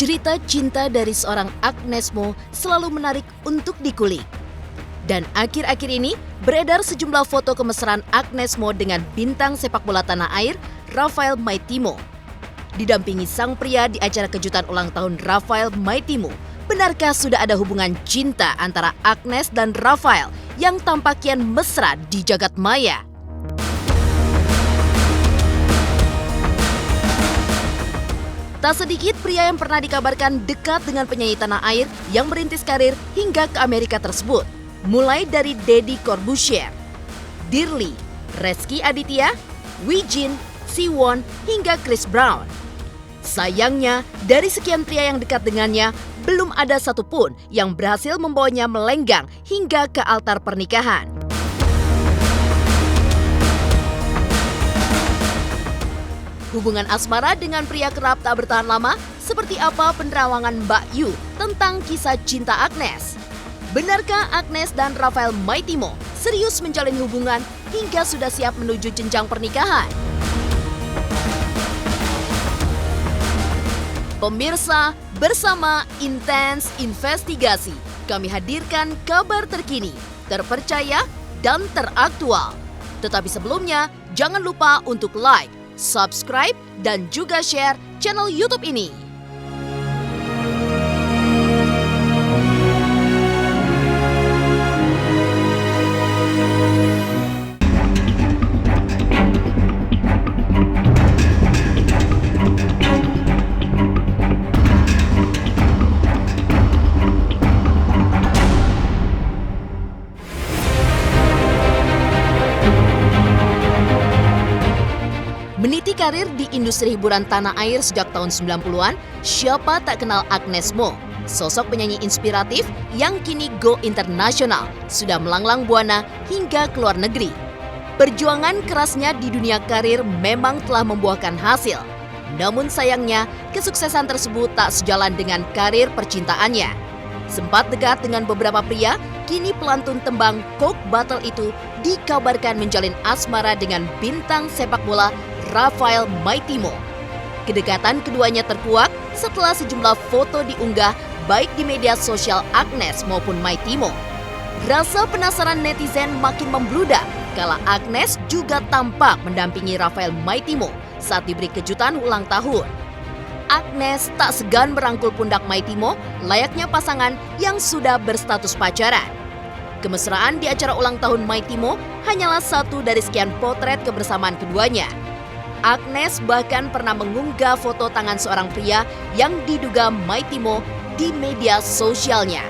Cerita cinta dari seorang Agnes Mo selalu menarik untuk dikulik. Dan akhir-akhir ini beredar sejumlah foto kemesraan Agnes Mo dengan bintang sepak bola tanah air Rafael Maitimo. Didampingi sang pria di acara kejutan ulang tahun Rafael Maitimo, benarkah sudah ada hubungan cinta antara Agnes dan Rafael yang tampak kian mesra di jagat maya? Tak sedikit pria yang pernah dikabarkan dekat dengan penyanyi tanah air yang merintis karir hingga ke Amerika tersebut. Mulai dari Deddy Corbuzier, Dirli, Rezky Aditya, Wijin, Siwon, hingga Chris Brown. Sayangnya, dari sekian pria yang dekat dengannya, belum ada satupun yang berhasil membawanya melenggang hingga ke altar pernikahan. Hubungan asmara dengan pria kerap tak bertahan lama, seperti apa penerawangan Mbak Yu tentang kisah cinta Agnes? Benarkah Agnes dan Rafael Maitimo serius menjalin hubungan hingga sudah siap menuju jenjang pernikahan? Pemirsa, bersama Intens Investigasi, kami hadirkan kabar terkini, terpercaya, dan teraktual. Tetapi sebelumnya, jangan lupa untuk like, subscribe, dan juga share channel YouTube ini. Meniti karir di industri hiburan tanah air sejak tahun 90-an, siapa tak kenal Agnes Mo, sosok penyanyi inspiratif yang kini go internasional, sudah melanglang buana hingga ke luar negeri. Perjuangan kerasnya di dunia karir memang telah membuahkan hasil. Namun sayangnya, kesuksesan tersebut tak sejalan dengan karir percintaannya. Sempat dekat dengan beberapa pria, kini pelantun tembang Coke Battle itu dikabarkan menjalin asmara dengan bintang sepak bola Rafael Maitimo. Kedekatan keduanya terkuak setelah sejumlah foto diunggah baik di media sosial Agnes maupun Maitimo. Rasa penasaran netizen makin membludak kala Agnes juga tampak mendampingi Rafael Maitimo saat diberi kejutan ulang tahun. Agnes tak segan merangkul pundak Maitimo layaknya pasangan yang sudah berstatus pacaran. Kemesraan di acara ulang tahun Maitimo hanyalah satu dari sekian potret kebersamaan keduanya. Agnes bahkan pernah mengunggah foto tangan seorang pria yang diduga Maitimo di media sosialnya.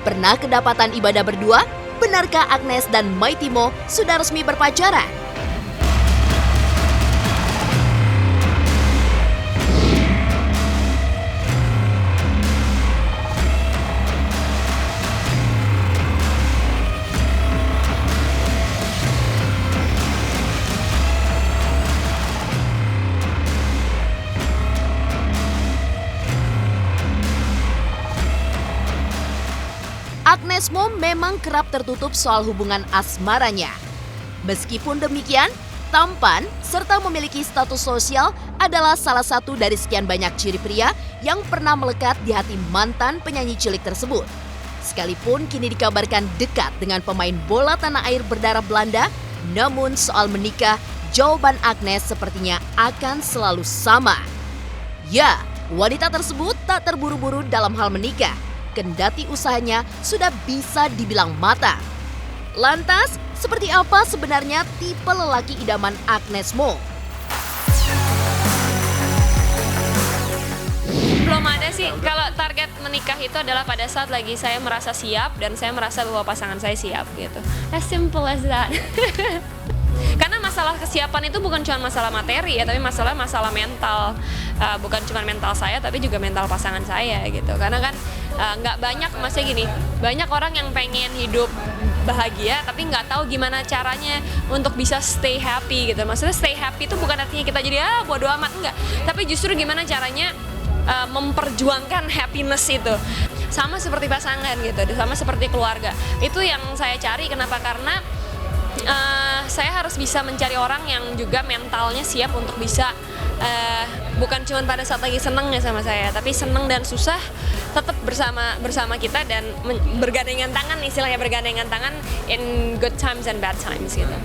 Pernah kedapatan ibadah berdua? Benarkah Agnes dan Maitimo sudah resmi berpacaran? Agnes Mo memang kerap tertutup soal hubungan asmaranya. Meskipun demikian, tampan serta memiliki status sosial adalah salah satu dari sekian banyak ciri pria yang pernah melekat di hati mantan penyanyi cilik tersebut. Sekalipun kini dikabarkan dekat dengan pemain bola tanah air berdarah Belanda, namun soal menikah, jawaban Agnes sepertinya akan selalu sama. Ya, wanita tersebut tak terburu-buru dalam hal menikah, kendati usahanya sudah bisa dibilang matang. Lantas, seperti apa sebenarnya tipe lelaki idaman Agnes Mo? Belum ada sih, kalau target menikah itu adalah pada saat lagi saya merasa siap dan saya merasa bahwa pasangan saya siap gitu. As simple as that. Karena masalah kesiapan itu bukan cuma masalah materi ya, tapi masalah mental. Bukan cuma mental saya, tapi juga mental pasangan saya gitu. Karena kan nggak banyak, maksudnya gini, banyak orang yang pengen hidup bahagia, tapi nggak tahu gimana caranya untuk bisa stay happy gitu. Maksudnya stay happy itu bukan artinya kita jadi bodo amat, enggak. Tapi justru gimana caranya memperjuangkan happiness itu. Sama seperti pasangan gitu, sama seperti keluarga. Itu yang saya cari, kenapa? Karena saya harus bisa mencari orang yang juga mentalnya siap untuk bisa bukan cuma pada saat lagi seneng ya sama saya, tapi seneng dan susah tetap bersama kita dan bergandengan tangan, istilahnya bergandengan tangan in good times and bad times gitu.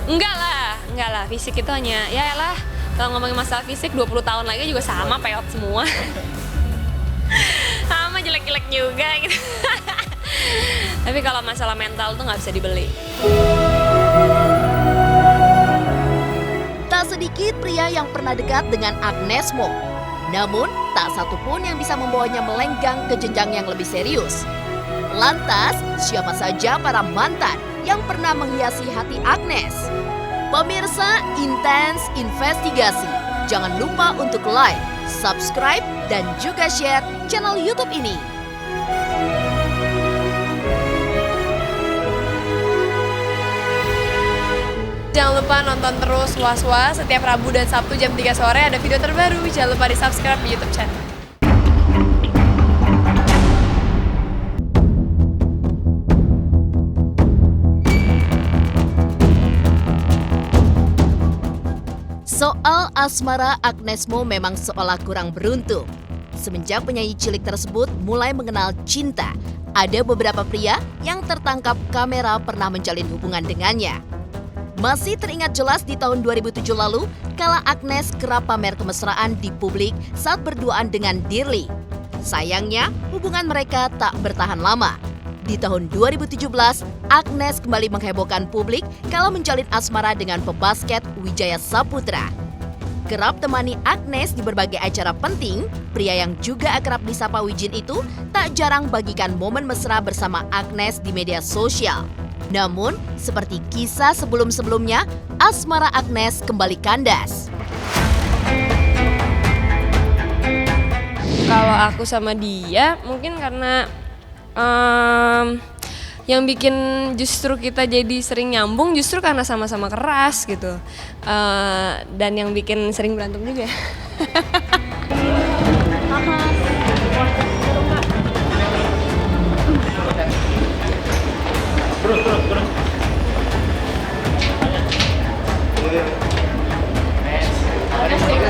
Enggak lah, fisik itu hanya ya lah, kalau ngomongin masalah fisik 20 tahun lagi juga sama peot semua. Sama jelek-jelek juga gitu. Tapi kalau masalah mental tuh nggak bisa dibeli. Tak sedikit pria yang pernah dekat dengan Agnes Mo. Namun, tak satu pun yang bisa membawanya melenggang ke jenjang yang lebih serius. Lantas, siapa saja para mantan yang pernah menghiasi hati Agnes? Pemirsa Intens Investigasi, jangan lupa untuk like, subscribe, dan juga share channel YouTube ini. Jangan lupa nonton terus Was-Was setiap Rabu dan Sabtu jam 3 sore ada video terbaru. Jangan lupa di-subscribe di YouTube channel. Soal asmara Agnes Mo memang seolah kurang beruntung. Semenjak penyanyi cilik tersebut mulai mengenal cinta, ada beberapa pria yang tertangkap kamera pernah menjalin hubungan dengannya. Masih teringat jelas di tahun 2007 lalu, kala Agnes kerap pamer kemesraan di publik saat berduaan dengan Dirly. Sayangnya, hubungan mereka tak bertahan lama. Di tahun 2017, Agnes kembali menghebohkan publik kala menjalin asmara dengan pebasket Wijaya Saputra. Kerap temani Agnes di berbagai acara penting, pria yang juga akrab disapa Wijin itu tak jarang bagikan momen mesra bersama Agnes di media sosial. Namun, seperti kisah sebelum-sebelumnya, asmara Agnes kembali kandas. Kalau aku sama dia, mungkin karena yang bikin justru kita jadi sering nyambung justru karena sama-sama keras gitu. Dan yang bikin sering berantem juga. Terus.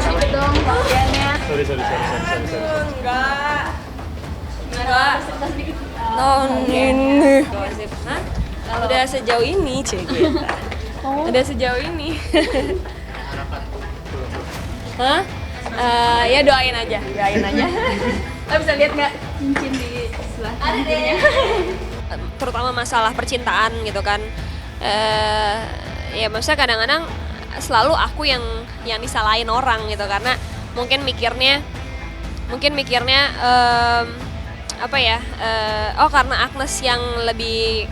Sedikit dong bagiannya. Sorry. Enggak. Tahun ini. Hah? Udah sejauh ini, Cek kita. Udah sejauh ini. Hah? Ya doain aja. Lo bisa lihat nggak cincin di sebelah? Ada deh. Terutama masalah percintaan gitu kan. Ya maksudnya kadang-kadang selalu aku yang disalahin orang gitu karena mungkin mikirnya karena Agnes yang lebih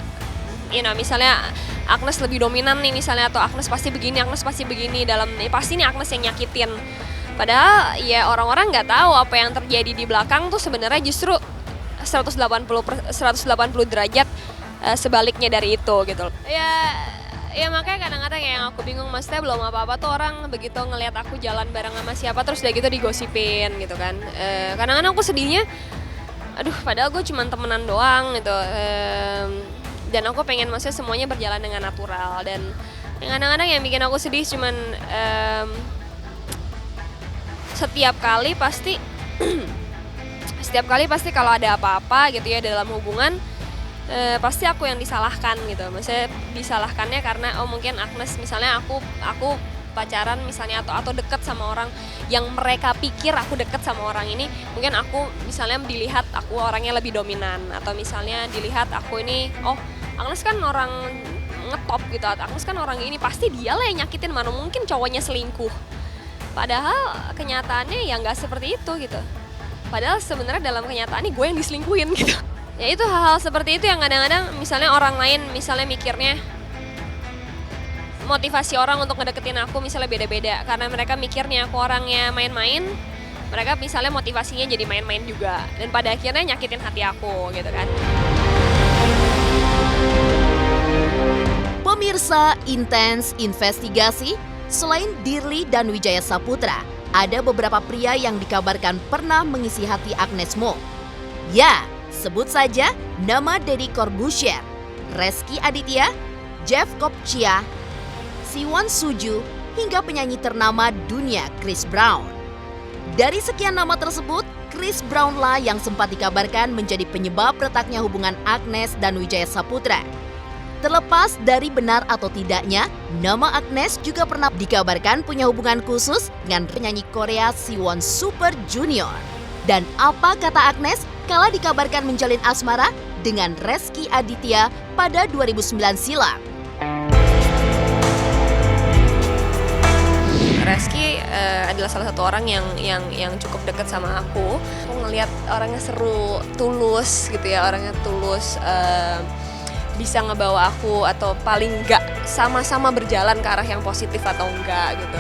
misalnya Agnes lebih dominan nih misalnya, atau Agnes pasti begini pasti nih Agnes yang nyakitin. Padahal ya orang-orang nggak tahu apa yang terjadi di belakang tuh sebenarnya justru 180 derajat sebaliknya dari itu gitu. Ya makanya kadang-kadang yang aku bingung, maksudnya belum apa-apa tuh orang begitu ngelihat aku jalan bareng sama siapa terus udah gitu digosipin gitu kan. Kadang-kadang aku sedihnya, aduh padahal gue cuma temenan doang gitu. Dan aku pengen maksudnya semuanya berjalan dengan natural, dan kadang-kadang yang bikin aku sedih cuman setiap kali pasti kalau ada apa-apa gitu ya dalam hubungan, pasti aku yang disalahkan gitu. Maksudnya disalahkannya karena mungkin Agnes misalnya aku pacaran misalnya atau deket sama orang yang mereka pikir aku deket sama orang ini, mungkin aku misalnya dilihat aku orangnya lebih dominan, atau misalnya dilihat aku ini Agnes kan orang ngetop gitu, Agnes kan orang ini, pasti dia lah yang nyakitin, mana mungkin cowoknya selingkuh. Padahal kenyataannya ya nggak seperti itu gitu. Padahal sebenarnya dalam kenyataannya gue yang diselingkuhin gitu. Ya itu hal-hal seperti itu yang kadang-kadang misalnya orang lain misalnya mikirnya motivasi orang untuk ngedeketin aku misalnya beda-beda, karena mereka mikirnya aku orangnya main-main, mereka misalnya motivasinya jadi main-main juga, dan pada akhirnya nyakitin hati aku gitu kan. Pemirsa Intens Investigasi, selain Dirly dan Wijaya Saputra, ada beberapa pria yang dikabarkan pernah mengisi hati Agnes Mo. Ya, sebut saja nama Deddy Corbuzier, Reski Aditya, Jeff Kopcia, Siwon Suju, hingga penyanyi ternama dunia Chris Brown. Dari sekian nama tersebut, Chris Brown lah yang sempat dikabarkan menjadi penyebab retaknya hubungan Agnes dan Wijaya Saputra. Terlepas dari benar atau tidaknya, nama Agnes juga pernah dikabarkan punya hubungan khusus dengan penyanyi Korea Siwon Super Junior. Dan apa kata Agnes kala dikabarkan menjalin asmara dengan Rezky Aditya pada 2009 silam? Rezky adalah salah satu orang yang cukup dekat sama aku. Aku ngelihat orangnya seru, tulus gitu ya, orangnya tulus. Bisa ngebawa aku atau paling enggak sama-sama berjalan ke arah yang positif atau enggak gitu.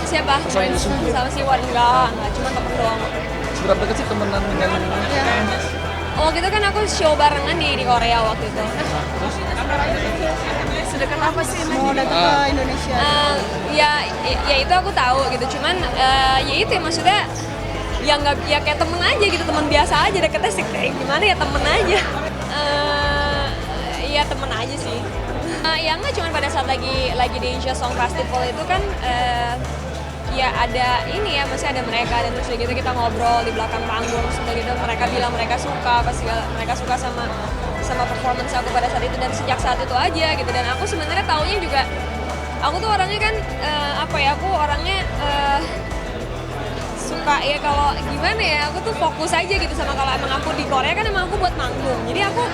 Siapa? Sama Siwon enggak, cuma temen doang. Seberapa dekat sih temenan dengan Agnes? Waktu itu kan aku show barengan di Korea waktu itu. Sedekat apa sih mau datang ke Indonesia? Ya itu aku tahu gitu, cuman ya itu ya maksudnya ya nggak ya kayak temen aja gitu, temen biasa aja, deketnya sih kayak gimana ya, temen aja. Ya temen aja sih. Ya nggak cuma pada saat lagi di Asia Song Festival itu kan ya ada ini ya, masih ada mereka, dan terus gitu kita ngobrol di belakang panggung gitu, mereka bilang mereka suka, mereka suka sama performance aku pada saat itu, dan sejak saat itu aja gitu. Dan aku sebenarnya taunya juga aku tuh orangnya kan aku orangnya suka ya, kalau gimana ya, aku tuh fokus aja gitu sama, kalau emang aku di Korea kan emang aku buat manggung, jadi aku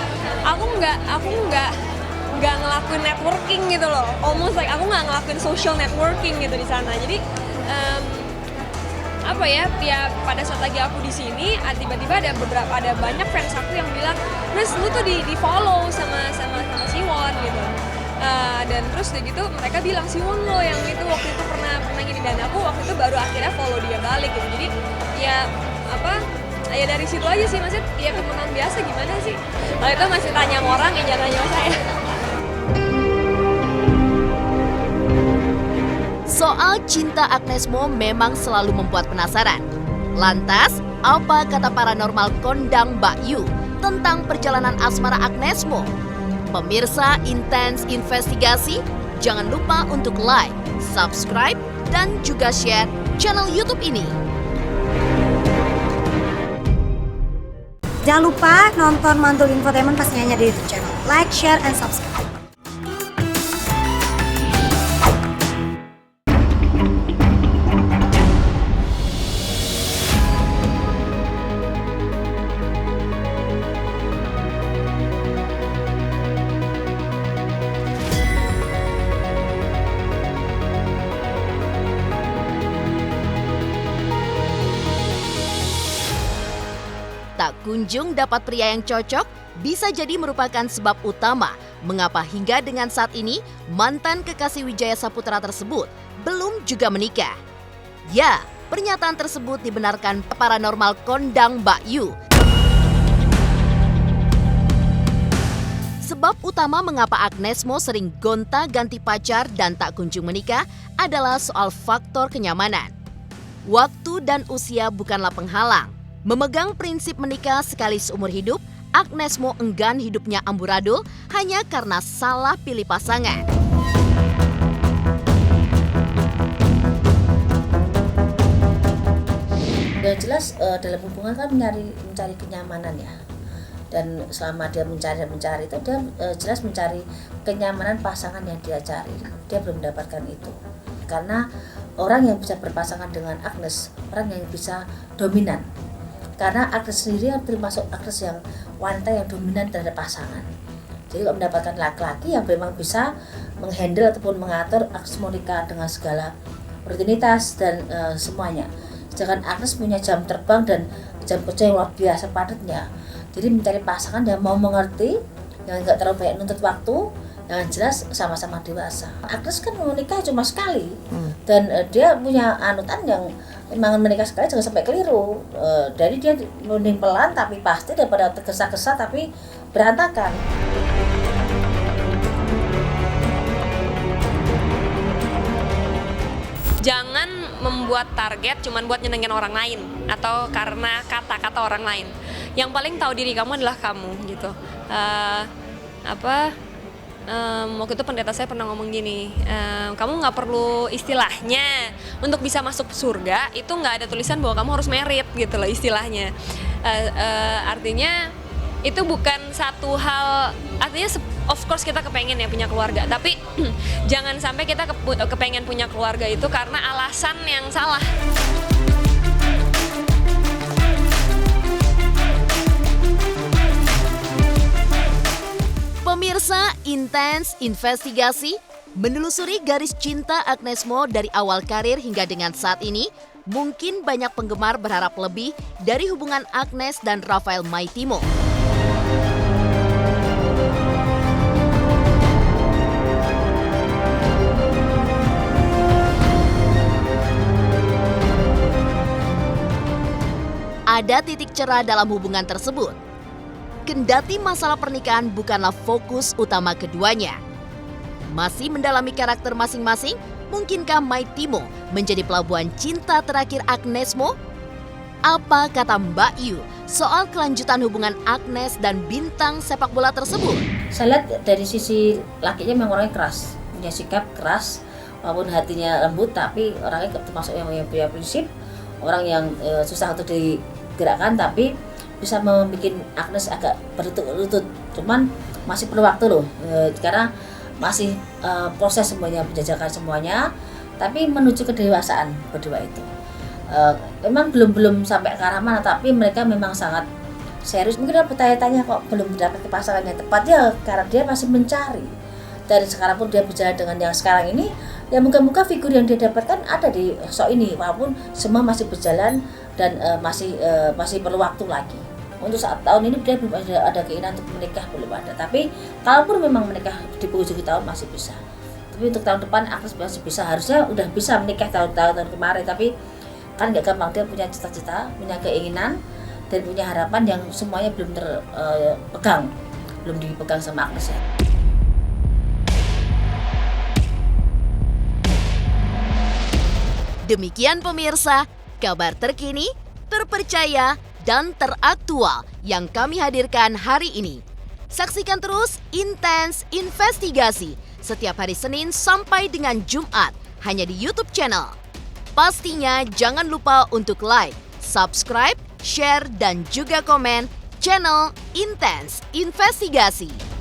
nggak ngelakuin networking gitu loh, almost like aku nggak ngelakuin social networking gitu di sana. Jadi ya pada saat lagi aku di sini tiba-tiba ada banyak fans aku yang bilang, "Mas, lu tuh di follow sama Siwon gitu." Dan terus udah gitu mereka bilang, "Siwon lo yang itu waktu itu pernah gini," dan aku waktu itu baru akhirnya follow dia balik gitu. Jadi ya ya dari situ aja sih, maksudnya ya temenan biasa gimana sih. Kalau itu masih tanya sama orang, ya jangan tanya sama saya. Soal cinta Agnes Mo memang selalu membuat penasaran. Lantas, apa kata paranormal kondang Mbak Yu tentang perjalanan asmara Agnes Mo? Pemirsa Intens Investigasi, jangan lupa untuk like, subscribe, dan juga share channel YouTube ini. Jangan lupa nonton Mantul Infotainment pastinya di YouTube channel. Like, share, and subscribe. Tak kunjung dapat pria yang cocok bisa jadi merupakan sebab utama mengapa hingga dengan saat ini mantan kekasih Wijaya Saputra tersebut belum juga menikah. Ya, pernyataan tersebut dibenarkan paranormal kondang Mbak Yu. Sebab utama mengapa Agnes Mo sering gonta-ganti pacar dan tak kunjung menikah adalah soal faktor kenyamanan. Waktu dan usia bukanlah penghalang. Memegang prinsip menikah sekali seumur hidup, Agnes Mo enggan hidupnya amburadul hanya karena salah pilih pasangan. Yang jelas dalam hubungan kan mencari kenyamanan ya. Dan selama dia mencari itu dia jelas mencari kenyamanan pasangan yang dia cari. Dia belum mendapatkan itu. Karena orang yang bisa berpasangan dengan Agnes, orang yang bisa dominan. Karena Agnes sendiri termasuk Agnes yang wanita yang dominan terhadap pasangan. Jadi kalau mendapatkan laki-laki yang memang bisa menghandle ataupun mengatur Agnes Monica dengan segala rutinitas dan semuanya. Sedangkan Agnes punya jam terbang dan jam kerja yang luar biasa padatnya. Jadi mencari pasangan yang mau mengerti, yang nggak terlalu banyak nuntut waktu, yang jelas sama-sama dewasa. Agnes kan menikah cuma sekali, dan dia punya anutan yang memang menikah sekali jangan sampai keliru. Jadi dia mending pelan tapi pasti daripada tergesa-gesa tapi berantakan. Jangan membuat target cuman buat nyenengin orang lain atau karena kata-kata orang lain. Yang paling tahu diri kamu adalah kamu gitu. waktu itu pendeta saya pernah ngomong gini, kamu nggak perlu istilahnya untuk bisa masuk surga itu nggak ada tulisan bahwa kamu harus merit gitu loh istilahnya. Artinya itu bukan satu hal, artinya of course kita kepengen ya punya keluarga, tapi jangan sampai kita kepengen punya keluarga itu karena alasan yang salah. Pemirsa, Intens Investigasi menelusuri garis cinta Agnes Mo dari awal karir hingga dengan saat ini. Mungkin banyak penggemar berharap lebih dari hubungan Agnes dan Rafael Maitimo. Ada titik cerah dalam hubungan tersebut. Kendati masalah pernikahan bukanlah fokus utama keduanya. Masih mendalami karakter masing-masing, mungkinkah Maitimo menjadi pelabuhan cinta terakhir Agnes Mo? Apa kata Mbak Yu soal kelanjutan hubungan Agnes dan bintang sepak bola tersebut? Saya lihat dari sisi lakinya memang orangnya keras, punya sikap keras, walaupun hatinya lembut, tapi orangnya termasuk yang punya prinsip, orang yang susah untuk digerakkan, tapi bisa membuat Agnes agak berlutut-lutut. Cuman masih perlu waktu loh, karena masih proses semuanya, menjajakan semuanya, tapi menuju kedewasaan berdua itu. Memang belum sampai ke arah mana, tapi mereka memang sangat serius. Mungkin ada bertanya-tanya kok belum mendapatkan pasangan yang tepat, ya karena dia masih mencari. Dari sekarang pun dia berjalan dengan yang sekarang ini, ya moga-moga figur yang dia dapatkan ada di sosok ini, walaupun semua masih berjalan dan masih perlu waktu lagi. Untuk saat tahun ini dia belum ada keinginan untuk menikah, belum ada. Tapi kalaupun memang menikah di penghujung tahun masih bisa. Tapi untuk tahun depan Agnes masih bisa, harusnya udah bisa menikah tahun kemarin. Tapi kan nggak gampang, dia punya cita-cita, punya keinginan, dan punya harapan yang semuanya belum terpegang, belum dipegang sama Agnes ya. Demikian pemirsa, kabar terkini, terpercaya, dan teraktual yang kami hadirkan hari ini. Saksikan terus Intens Investigasi setiap hari Senin sampai dengan Jumat hanya di YouTube channel. Pastinya jangan lupa untuk like, subscribe, share, dan juga komen channel Intens Investigasi.